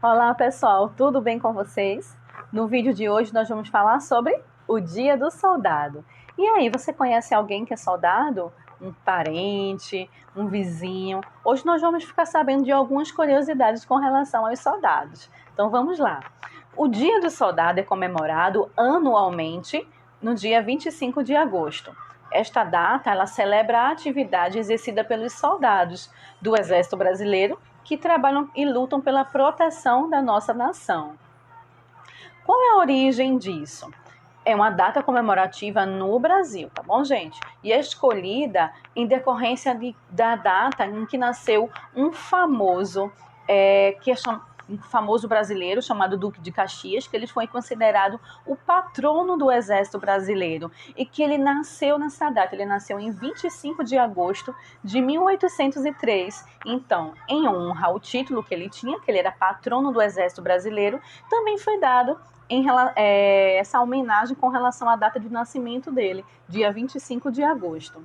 Olá pessoal, tudo bem com vocês? No vídeo de hoje nós vamos falar sobre o Dia do Soldado. E aí, você conhece alguém que é soldado? Um parente, um vizinho? Hoje nós vamos ficar sabendo de algumas curiosidades com relação aos soldados. Então vamos lá. O Dia do Soldado é comemorado anualmente no dia 25 de agosto. Esta data ela celebra a atividade exercida pelos soldados do Exército Brasileiro que trabalham e lutam pela proteção da nossa nação. Qual é a origem disso? É uma data comemorativa no Brasil, tá bom, gente? E é escolhida em decorrência da data em que nasceu um famoso, um famoso brasileiro chamado Duque de Caxias, que ele foi considerado o patrono do Exército Brasileiro e que ele nasceu nessa data. Ele nasceu em 25 de agosto de 1803. Então, em honra ao título que ele tinha, que ele era patrono do Exército Brasileiro, também foi dado essa homenagem com relação à data de nascimento dele, dia 25 de agosto.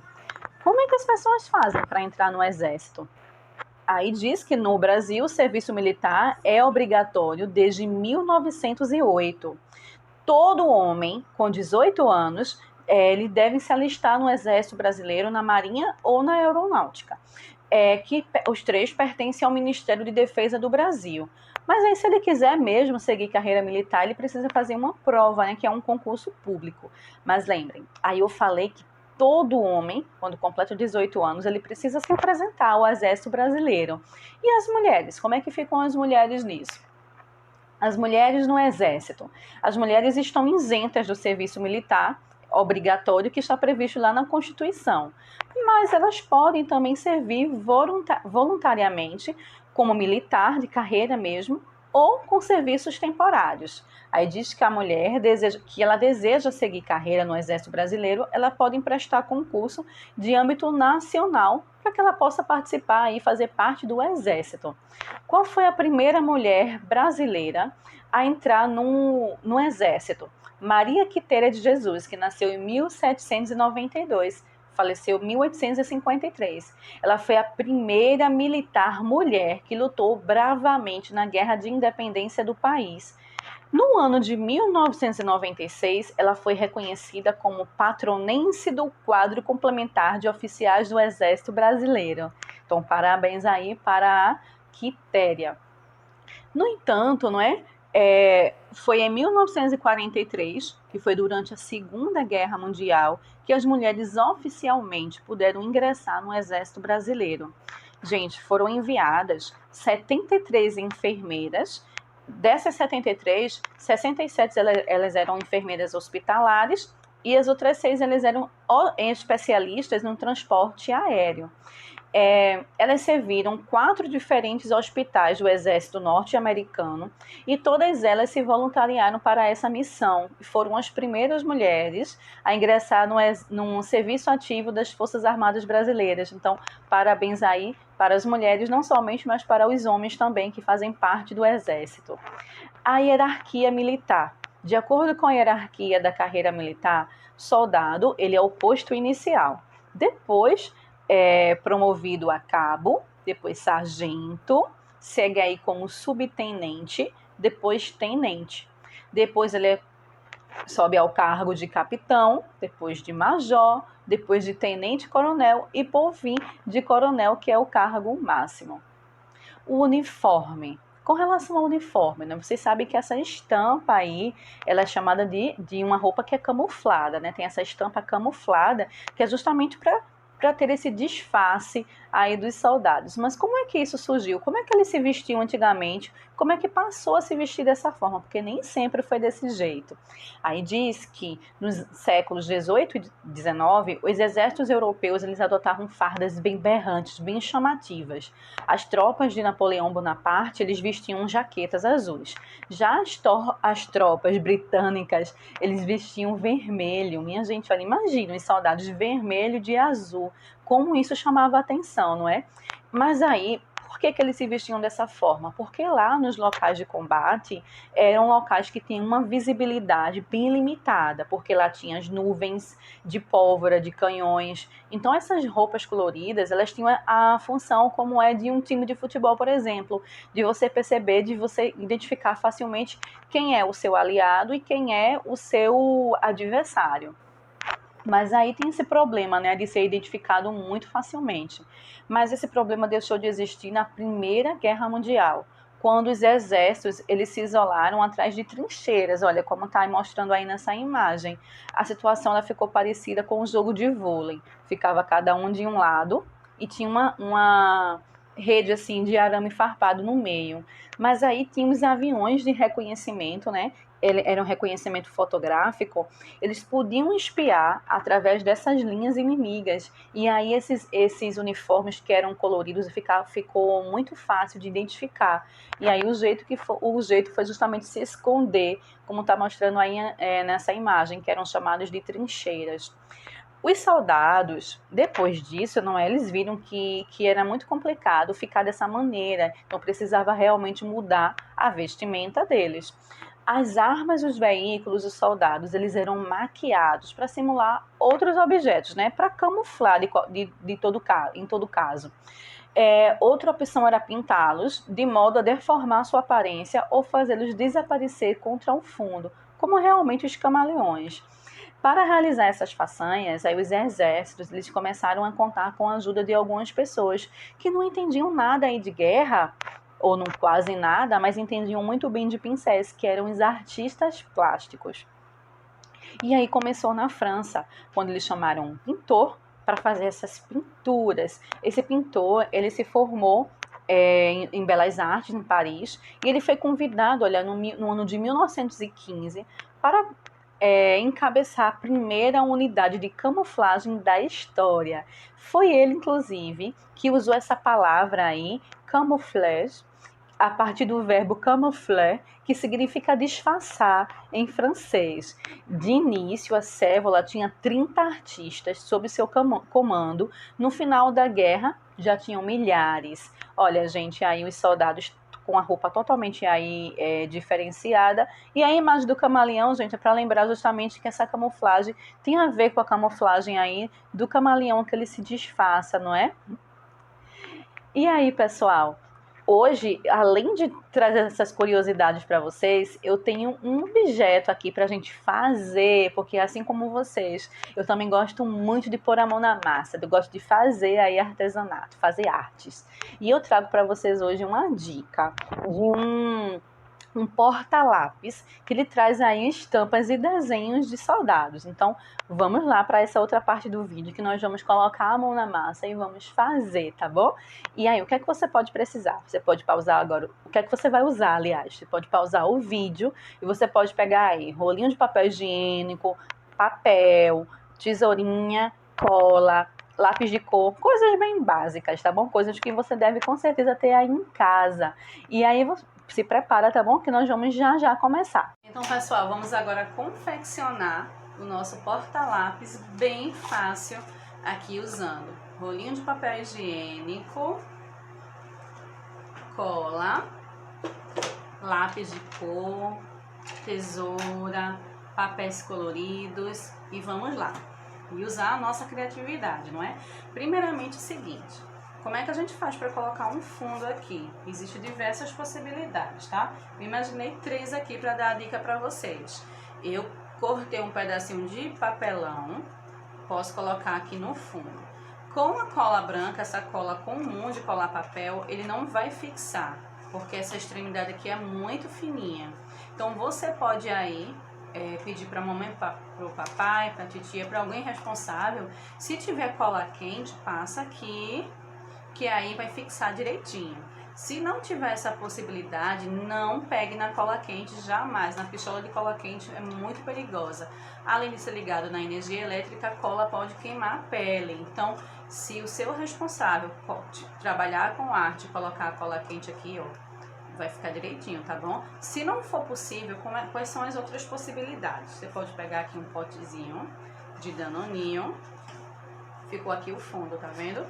Como é que as pessoas fazem para entrar no Exército? Aí diz que no Brasil o serviço militar é obrigatório desde 1908. Todo homem com 18 anos ele deve se alistar no Exército Brasileiro, na Marinha ou na Aeronáutica. Que os três pertencem ao Ministério de Defesa do Brasil. Mas aí, se ele quiser mesmo seguir carreira militar, ele precisa fazer uma prova, né, que é um concurso público. Mas lembrem, aí eu falei que todo homem, quando completa 18 anos, ele precisa se apresentar ao Exército Brasileiro. E as mulheres? Como é que ficam as mulheres nisso? As mulheres no Exército. As mulheres estão isentas do serviço militar obrigatório que está previsto lá na Constituição. Mas elas podem também servir voluntariamente como militar de carreira mesmo ou com serviços temporários. Aí diz que a mulher deseja seguir carreira no Exército Brasileiro, ela pode prestar concurso de âmbito nacional para que ela possa participar e fazer parte do Exército. Qual foi a primeira mulher brasileira a entrar no Exército? Maria Quitéria de Jesus, que nasceu em 1792, faleceu em 1853. Ela foi a primeira militar mulher que lutou bravamente na Guerra de Independência do país. No ano de 1996, ela foi reconhecida como patronense do quadro complementar de oficiais do Exército Brasileiro. Então, parabéns aí para a Quitéria. No entanto, não é? Foi em 1943, que foi durante a Segunda Guerra Mundial, que as mulheres oficialmente puderam ingressar no Exército Brasileiro. Gente, foram enviadas 73 enfermeiras. Dessas 73, 67 elas eram enfermeiras hospitalares e as outras 6 elas eram especialistas no transporte aéreo. Elas serviram 4 diferentes hospitais do Exército Norte-Americano e todas elas se voluntariaram para essa missão. Foram as primeiras mulheres a ingressar no serviço ativo das Forças Armadas Brasileiras. Então, parabéns aí para as mulheres, não somente, mas para os homens também, que fazem parte do Exército. A hierarquia militar. De acordo com a hierarquia da carreira militar, soldado, ele é o posto inicial. Depois promovido a cabo, depois sargento, segue aí como subtenente, depois tenente. Depois ele sobe ao cargo de capitão, depois de major, depois de tenente-coronel e por fim de coronel, que é o cargo máximo. O uniforme. Com relação ao uniforme, né? Vocês sabem que essa estampa aí, ela é chamada de uma roupa que é camuflada, né? Tem essa estampa camuflada, que é justamente para ter esse disfarce aí dos soldados. Mas como é que isso surgiu? Como é que eles se vestiam antigamente? Como é que passou a se vestir dessa forma? Porque nem sempre foi desse jeito. Aí diz que nos séculos 18 e 19, os exércitos europeus eles adotavam fardas bem berrantes, bem chamativas. As tropas de Napoleão Bonaparte, eles vestiam jaquetas azuis. Já as tropas britânicas, eles vestiam vermelho. Minha gente, olha, imagina os soldados de vermelho e de azul. Como isso chamava a atenção, não é? Mas aí, por que que eles se vestiam dessa forma? Porque lá nos locais de combate eram locais que tinham uma visibilidade bem limitada, porque lá tinha as nuvens de pólvora, de canhões. Então essas roupas coloridas, elas tinham a função como é de um time de futebol, por exemplo, de você perceber, de você identificar facilmente quem é o seu aliado e quem é o seu adversário. Mas aí tem esse problema, né, de ser identificado muito facilmente. Mas esse problema deixou de existir na Primeira Guerra Mundial, quando os exércitos eles se isolaram atrás de trincheiras. Olha como está mostrando aí nessa imagem. A situação ela ficou parecida com um jogo de vôlei. Ficava cada um de um lado e tinha uma rede assim de arame farpado no meio. Mas aí tinha os aviões de reconhecimento, né? Era um reconhecimento fotográfico, eles podiam espiar através dessas linhas inimigas. E aí esses uniformes que eram coloridos ficou muito fácil de identificar. E aí o jeito foi justamente se esconder, como está mostrando aí nessa imagem, que eram chamados de trincheiras. Os soldados, depois disso, não é, eles viram que era muito complicado ficar dessa maneira, então precisava realmente mudar a vestimenta deles. As armas, os veículos, os soldados, eles eram maquiados para simular outros objetos, né, para camuflar em todo caso. Outra opção era pintá-los de modo a deformar sua aparência ou fazê-los desaparecer contra o fundo, como realmente os camaleões. Para realizar essas façanhas, aí os exércitos eles começaram a contar com a ajuda de algumas pessoas que não entendiam nada aí de guerra, ou não quase nada, mas entendiam muito bem de pincéis, que eram os artistas plásticos. E aí começou na França, quando eles chamaram um pintor para fazer essas pinturas. Esse pintor, ele se formou em Belas Artes, em Paris, e ele foi convidado, olha, no ano de 1915, para encabeçar a primeira unidade de camuflagem da história. Foi ele, inclusive, que usou essa palavra aí, camouflage, a partir do verbo camoufler, que significa disfarçar em francês. De início, a Cévola tinha 30 artistas sob seu comando. No final da guerra, já tinham milhares. Olha, gente, aí os soldados com a roupa totalmente aí diferenciada. E a imagem do camaleão, gente, é para lembrar justamente que essa camuflagem tem a ver com a camuflagem aí do camaleão que ele se disfarça, não é? E aí, pessoal? Hoje, além de trazer essas curiosidades para vocês, eu tenho um objeto aqui para a gente fazer, porque assim como vocês, eu também gosto muito de pôr a mão na massa, eu gosto de fazer aí artesanato, fazer artes. E eu trago para vocês hoje uma dica de um porta-lápis que ele traz aí estampas e desenhos de soldados. Então, vamos lá para essa outra parte do vídeo que nós vamos colocar a mão na massa e vamos fazer, tá bom? E aí, o que é que você pode precisar? Você pode pausar agora. O que é que você vai usar, aliás? Você pode pausar o vídeo e você pode pegar aí rolinho de papel higiênico, papel, tesourinha, cola, lápis de cor, coisas bem básicas, tá bom? Coisas que você deve com certeza ter aí em casa. E aí se prepara, tá bom? Que nós vamos já começar. Então, pessoal, vamos agora confeccionar o nosso porta-lápis bem fácil aqui usando rolinho de papel higiênico, cola, lápis de cor, tesoura, papéis coloridos e vamos lá. E usar a nossa criatividade, não é? Primeiramente o seguinte, como é que a gente faz para colocar um fundo aqui? Existem diversas possibilidades, tá? Eu imaginei 3 aqui para dar a dica para vocês. Eu cortei um pedacinho de papelão, posso colocar aqui no fundo. Com a cola branca, essa cola comum de colar papel, ele não vai fixar, porque essa extremidade aqui é muito fininha. Então você pode aí pedir para a mamãe, para o papai, para a titia, para alguém responsável. Se tiver cola quente, passa aqui, que aí vai fixar direitinho. Se não tiver essa possibilidade, não pegue na cola quente jamais. Na pistola de cola quente é muito perigosa. Além de ser ligado na energia elétrica, a cola pode queimar a pele. Então, se o seu responsável pode trabalhar com arte e colocar a cola quente aqui, ó, vai ficar direitinho, tá bom? Se não for possível, quais são as outras possibilidades? Você pode pegar aqui um potezinho de danoninho. Ficou aqui o fundo, tá vendo?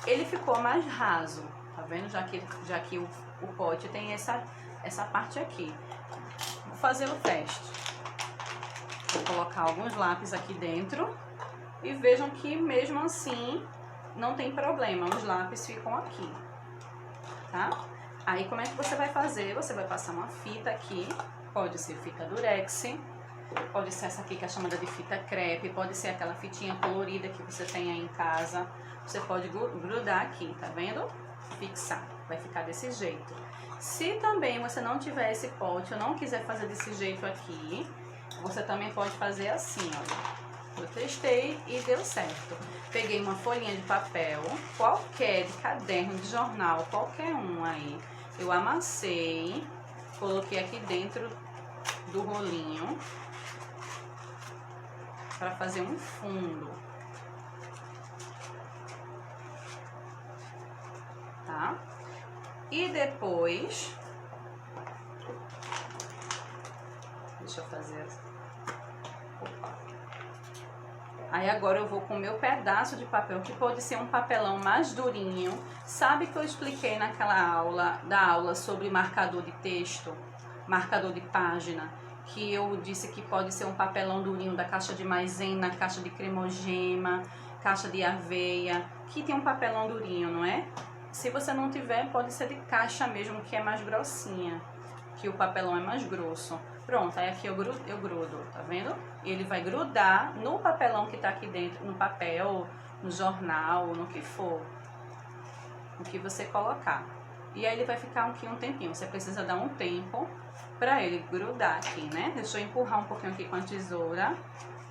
Ele ficou mais raso, tá vendo? Já que o pote tem essa parte aqui. Vou fazer o teste. Vou colocar alguns lápis aqui dentro e vejam que mesmo assim não tem problema, os lápis ficam aqui, tá? Aí como é que você vai fazer? Você vai passar uma fita aqui, pode ser fita durex, pode ser essa aqui que é chamada de fita crepe, pode ser aquela fitinha colorida que você tem aí em casa. Você pode grudar aqui, tá vendo? Fixar, vai ficar desse jeito. Se também você não tiver esse pote ou não quiser fazer desse jeito aqui, você também pode fazer assim, olha. Eu testei e deu certo. Peguei uma folhinha de papel, qualquer, de caderno, de jornal, qualquer um aí. Eu amassei, coloquei aqui dentro do rolinho para fazer um fundo. Tá? E depois, deixa eu fazer assim. Opa. Aí agora eu vou com o meu pedaço de papel, que pode ser um papelão mais durinho. Sabe que eu expliquei naquela aula sobre marcador de texto, marcador de página, que eu disse que pode ser um papelão durinho da caixa de maisena, caixa de cremogema, caixa de aveia, que tem um papelão durinho, não é? Se você não tiver, pode ser de caixa mesmo, que é mais grossinha, que o papelão é mais grosso. Pronto, aí aqui eu grudo, tá vendo? E ele vai grudar no papelão que tá aqui dentro, no papel, no jornal, no que for, no que você colocar. E aí ele vai ficar aqui um tempinho, você precisa dar um tempo pra ele grudar aqui, né? Deixa eu empurrar um pouquinho aqui com a tesoura,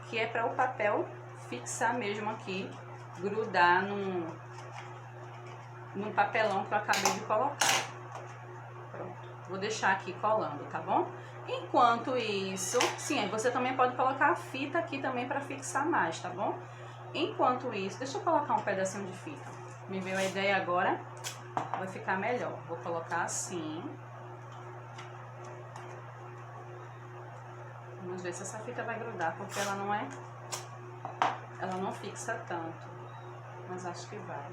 que é para o papel fixar mesmo aqui, grudar no papelão que eu acabei de colocar. Pronto, vou deixar aqui colando, tá bom? Enquanto isso, sim, você também pode colocar a fita aqui também para fixar mais, tá bom? Enquanto isso, deixa eu colocar um pedacinho de fita. Me veio a ideia agora, vai ficar melhor. Vou colocar assim. Vamos ver se essa fita vai grudar, porque ela não fixa tanto, mas acho que vai.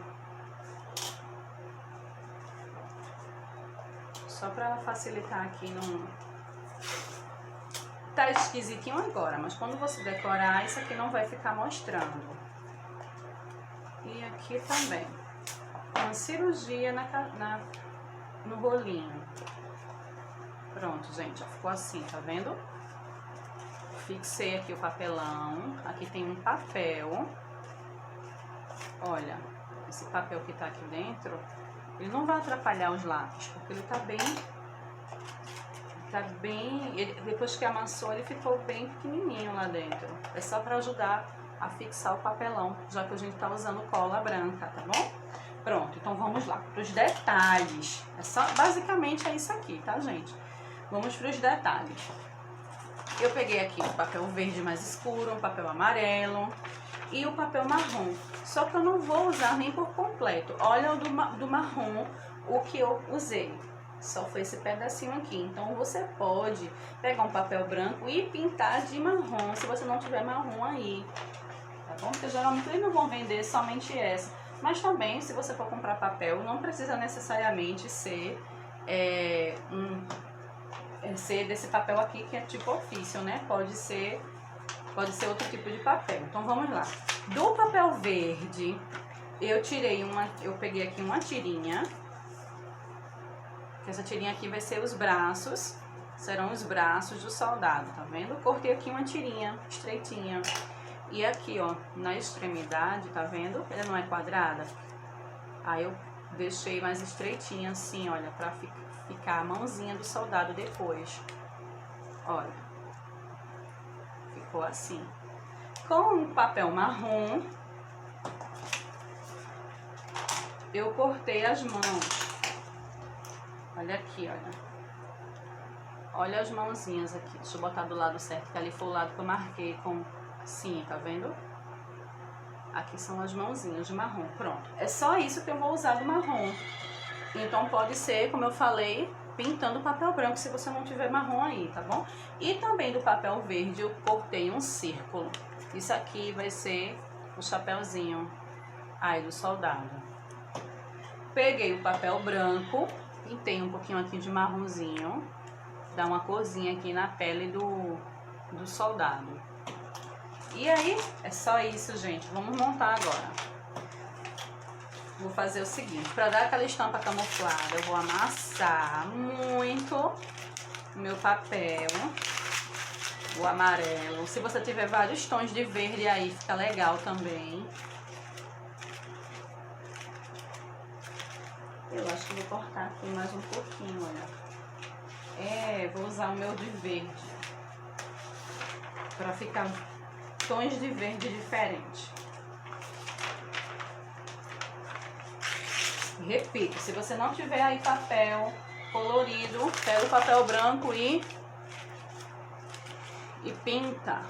Só para ela facilitar aqui no... Tá esquisitinho agora, mas quando você decorar, isso aqui não vai ficar mostrando. E aqui também. Uma cirurgia no rolinho. Pronto, gente, já ficou assim, tá vendo? Fixei aqui o papelão. Aqui tem um papel. Olha, esse papel que tá aqui dentro, ele não vai atrapalhar os lápis, porque ele tá bem... depois que amassou, ele ficou bem pequenininho lá dentro. É só para ajudar a fixar o papelão, já que a gente tá usando cola branca, tá bom? Pronto, então vamos lá para os detalhes. Basicamente é isso aqui, tá, gente? Vamos para os detalhes. Eu peguei aqui o papel verde mais escuro, o papel amarelo e o papel marrom. Só que eu não vou usar nem por completo. Olha o do marrom, o que eu usei. Só foi esse pedacinho aqui. Então você pode pegar um papel branco e pintar de marrom, se você não tiver marrom aí, tá bom? Porque geralmente eles não vão vender somente essa. Mas também, se você for comprar papel, não precisa necessariamente ser ser desse papel aqui, que é tipo ofício, né? Pode ser outro tipo de papel. Então vamos lá. Do papel verde, eu peguei aqui uma tirinha. Essa tirinha aqui vai ser os braços, serão os braços do soldado, tá vendo? Cortei aqui uma tirinha estreitinha. E aqui, ó, na extremidade, tá vendo? Ela não é quadrada. Aí eu deixei mais estreitinha assim, olha, pra ficar a mãozinha do soldado depois. Olha, ficou assim. Com o papel marrom, eu cortei as mãos. Olha aqui, olha. Olha as mãozinhas aqui. Deixa eu botar do lado certo, que ali foi o lado que eu marquei com... Sim, tá vendo? Aqui são as mãozinhas de marrom. Pronto. É só isso que eu vou usar do marrom. Então pode ser, como eu falei, pintando papel branco, se você não tiver marrom aí, tá bom? E também do papel verde eu cortei um círculo. Isso aqui vai ser o chapéuzinho aí do soldado. Peguei o papel branco, pintei um pouquinho aqui de marronzinho, dá uma corzinha aqui na pele do soldado. E aí, é só isso, gente. Vamos montar agora. Vou fazer o seguinte, para dar aquela estampa camuflada, eu vou amassar muito o meu papel, o amarelo. Se você tiver vários tons de verde aí, fica legal também. Eu acho que vou cortar aqui mais um pouquinho, olha. Vou usar o meu de verde. Para ficar tons de verde diferentes. Repito, se você não tiver aí papel colorido, pega o papel branco e pinta.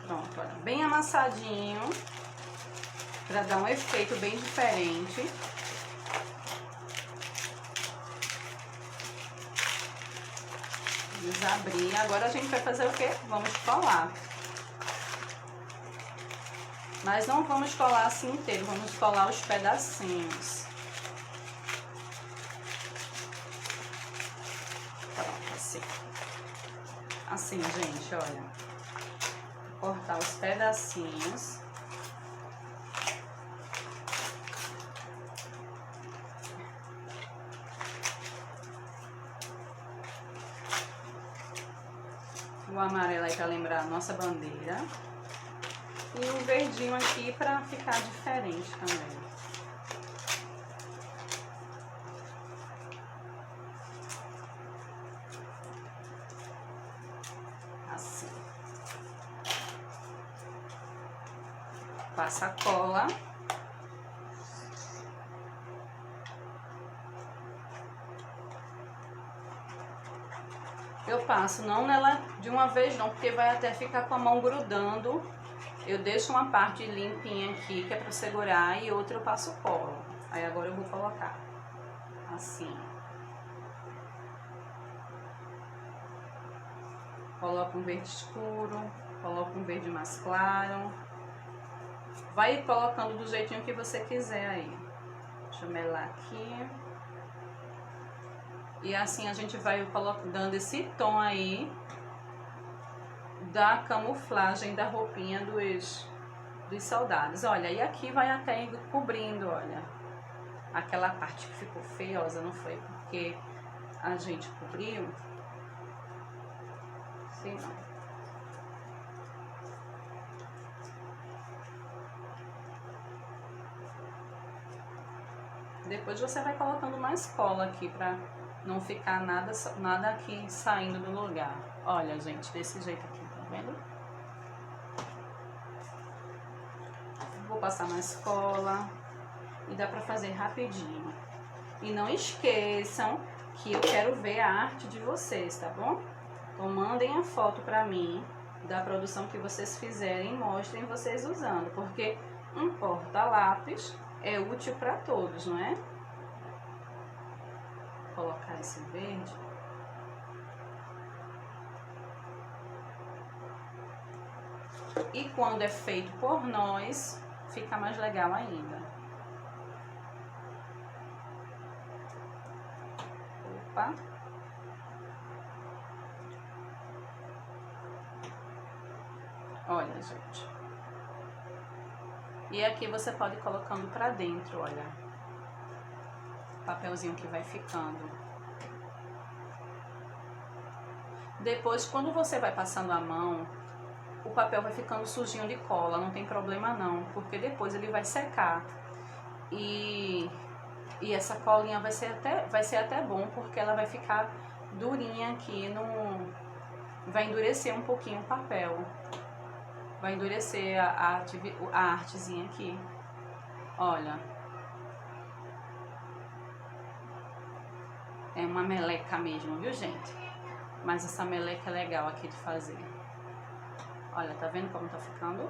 Pronto, olha, bem amassadinho, para dar um efeito bem diferente. Desabrir. Agora a gente vai fazer o quê? Vamos colar. Mas não vamos colar assim inteiro, vamos colar os pedacinhos. Pronto, assim. Assim, gente, olha. Vou cortar os pedacinhos. O amarelo aí para lembrar a nossa bandeira. E o verdinho aqui para ficar diferente também. Assim. Passa a cola. Eu passo não nela de uma vez não, porque vai até ficar com a mão grudando. Eu deixo uma parte limpinha aqui, que é para segurar, e outra eu passo cola. Aí agora eu vou colocar assim. Coloco um verde escuro, coloco um verde mais claro. Vai colocando do jeitinho que você quiser aí. Deixa eu melar aqui. E assim a gente vai dando esse tom aí da camuflagem da roupinha dos soldados. Olha, e aqui vai até cobrindo, olha. Aquela parte que ficou feiosa, não foi porque a gente cobriu? Sim, não. Depois você vai colocando mais cola aqui pra não ficar nada aqui saindo do lugar. Olha, gente, desse jeito aqui, tá vendo? Vou passar mais cola e dá pra fazer rapidinho. E não esqueçam que eu quero ver a arte de vocês, tá bom? Então mandem a foto pra mim da produção que vocês fizerem e mostrem vocês usando, porque um porta-lápis é útil para todos, não é? Vou colocar esse verde. E quando é feito por nós, fica mais legal ainda. Opa! Olha, gente. E aqui você pode ir colocando pra dentro, olha. O papelzinho que vai ficando. Depois, quando você vai passando a mão, o papel vai ficando sujinho de cola, não tem problema não, porque depois ele vai secar. E essa colinha vai ser até bom, porque ela vai ficar durinha aqui, vai endurecer um pouquinho o papel. Vai endurecer a artezinha aqui. Olha. É uma meleca mesmo, viu, gente? Mas essa meleca é legal aqui de fazer. Olha, tá vendo como tá ficando?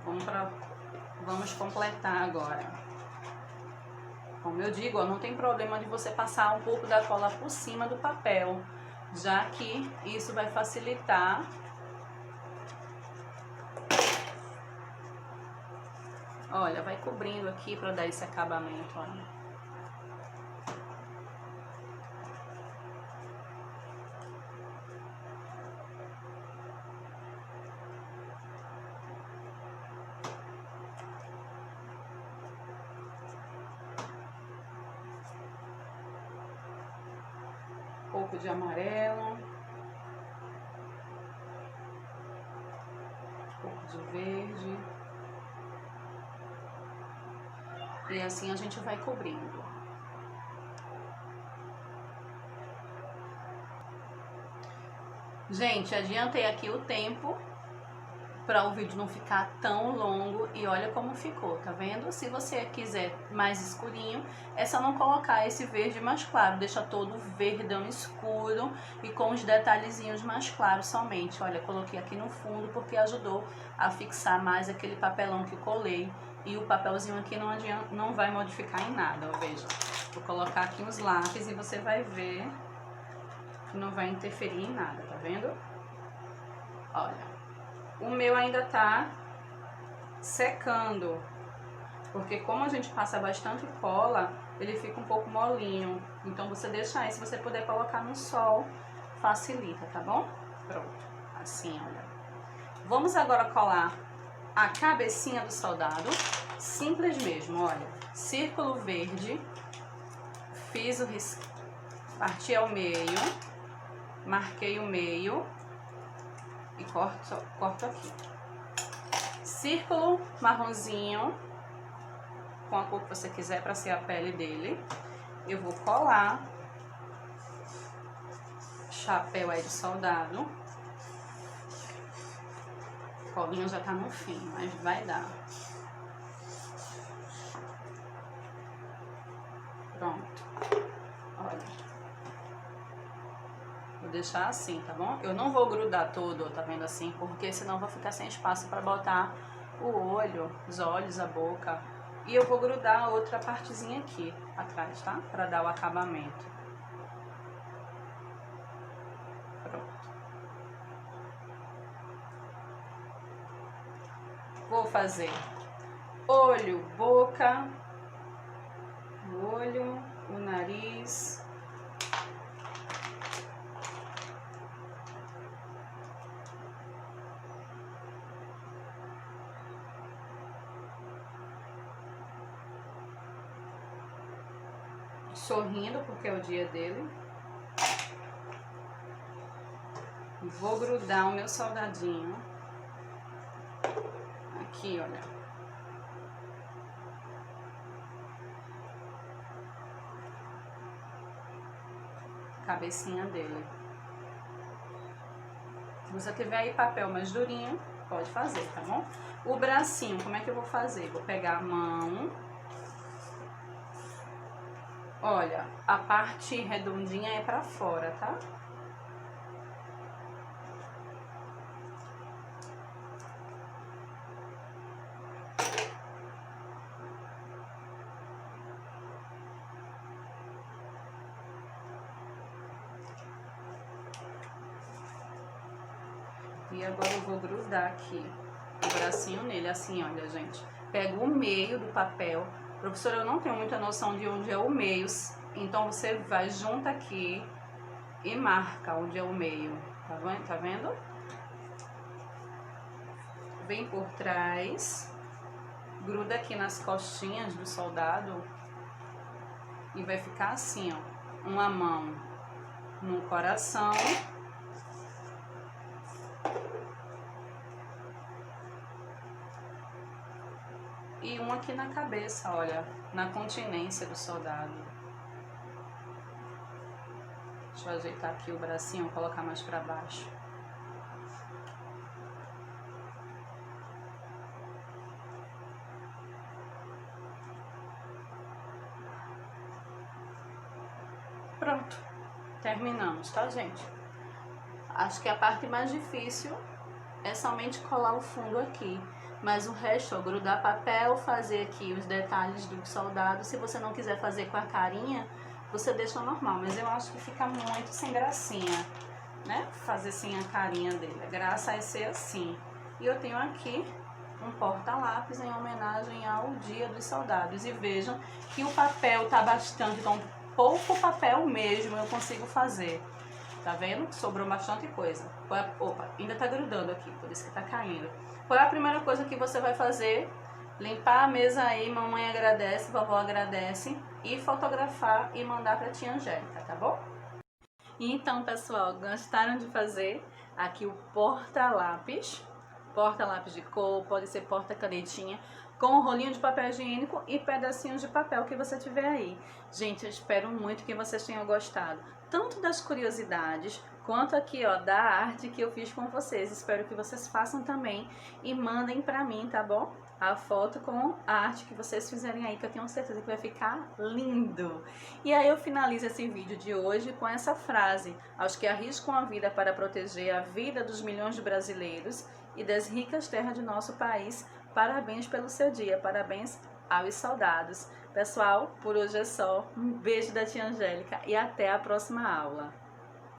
Vamos completar agora. Como eu digo, ó, não tem problema de você passar um pouco da cola por cima do papel, já que isso vai facilitar. Olha, vai cobrindo aqui para dar esse acabamento, olha. Um pouco de amarelo. Um pouco de verde. E assim a gente vai cobrindo. Gente, adiantei aqui o tempo para o vídeo não ficar tão longo e olha como ficou, tá vendo? Se você quiser mais escurinho, é só não colocar esse verde mais claro, deixa todo verdão escuro e com os detalhezinhos mais claros somente. Olha, coloquei aqui no fundo porque ajudou a fixar mais aquele papelão que eu colei e o papelzinho aqui não adianta, não vai modificar em nada, ó, veja. Vou colocar aqui uns lápis e você vai ver que não vai interferir em nada, tá vendo? Olha. O meu ainda tá secando, porque como a gente passa bastante cola, ele fica um pouco molinho. Então você deixa aí, se você puder colocar no sol, facilita, tá bom? Pronto, assim, olha. Vamos agora colar a cabecinha do soldado, simples mesmo, olha. Círculo verde, fiz o risco, parti ao meio, marquei o meio. E corto aqui. Círculo marronzinho, com a cor que você quiser para ser a pele dele. Eu vou colar. Chapéu aí de soldado. O colinho já tá no fim, mas vai dar. Pronto. Olha. Vou deixar assim, tá bom? Eu não vou grudar todo, tá vendo assim? Porque senão vai ficar sem espaço para botar o olho, os olhos, a boca. E eu vou grudar a outra partezinha aqui atrás, tá? Para dar o acabamento. Pronto. Vou fazer olho, boca, o olho, o nariz. Sorrindo porque é o dia dele. Vou grudar o meu soldadinho aqui, olha. Cabecinha dele. Se você tiver aí papel mais durinho, pode fazer, tá bom? O bracinho, como é que eu vou fazer? Vou pegar a mão. Olha, a parte redondinha é pra fora, tá? E agora eu vou grudar aqui o bracinho nele, assim, olha, gente. Pego o meio do papel. Professora, eu não tenho muita noção de onde é o meio, então você vai junto aqui e marca onde é o meio, tá vendo? Vem por trás, gruda aqui nas costinhas do soldado e vai ficar assim, ó, uma mão no coração e uma aqui na cabeça, olha, na continência do soldado. Deixa eu ajeitar aqui o bracinho, colocar mais pra baixo. Pronto, terminamos, tá, gente? Acho que a parte mais difícil é somente colar o fundo aqui. Mas o resto, ó, grudar papel, fazer aqui os detalhes do soldado. Se você não quiser fazer com a carinha, você deixa normal. Mas eu acho que fica muito sem gracinha, né? Fazer assim a carinha dele. A graça é ser assim. E eu tenho aqui um porta-lápis em homenagem ao Dia dos Soldados. E vejam que o papel tá bastante, então pouco papel mesmo eu consigo fazer. Tá vendo? Sobrou bastante coisa. Opa, ainda tá grudando aqui, por isso que tá caindo. Qual é a primeira coisa que você vai fazer? Limpar a mesa aí, mamãe agradece, vovó agradece, e fotografar e mandar pra tia Angélica, tá bom? Então, pessoal, gostaram de fazer aqui o porta-lápis? Porta-lápis de cor, pode ser porta-canetinha, com um rolinho de papel higiênico e pedacinhos de papel que você tiver aí. Gente, eu espero muito que vocês tenham gostado, tanto das curiosidades, quanto aqui, ó, da arte que eu fiz com vocês. Espero que vocês façam também e mandem pra mim, tá bom? A foto com a arte que vocês fizerem aí, que eu tenho certeza que vai ficar lindo. E aí eu finalizo esse vídeo de hoje com essa frase: aos que arriscam a vida para proteger a vida dos milhões de brasileiros e das ricas terras de nosso país, parabéns pelo seu dia, parabéns aos soldados. Pessoal, por hoje é só. Um beijo da tia Angélica e até a próxima aula.